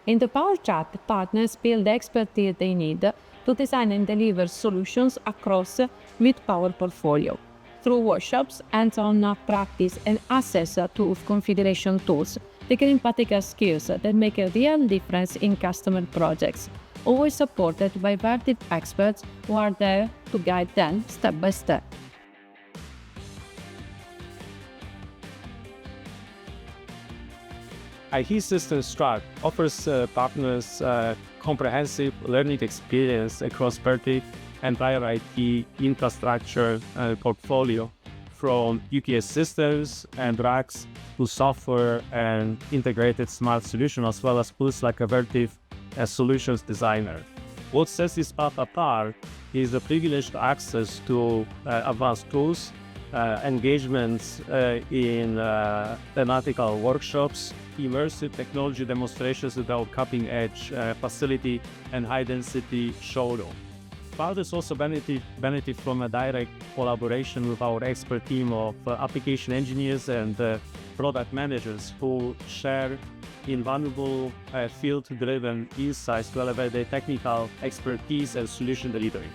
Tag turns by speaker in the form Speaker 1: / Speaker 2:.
Speaker 1: In the Power Chat, partners build the expertise they need to design and deliver solutions across mid-power portfolio. Through workshops, hands-on practice, and access to configuration tools, they gain practical skills that make a real difference in customer projects, always supported by Vertiv experts who are there to guide them step by step.
Speaker 2: IT Systems Track offers partners comprehensive learning experience across Vertiv entire IT infrastructure portfolio, from UPS systems and racks to software and integrated smart solutions, as well as tools like a Vertiv solutions designer. What sets this path apart is the privileged access to advanced tools, engagements in thematical workshops, immersive technology demonstrations at our cutting-edge facility, and high-density showroom. Partners also benefit from a direct collaboration with our expert team of application engineers and product managers who share invaluable field-driven insights to elevate their technical expertise and solution delivery.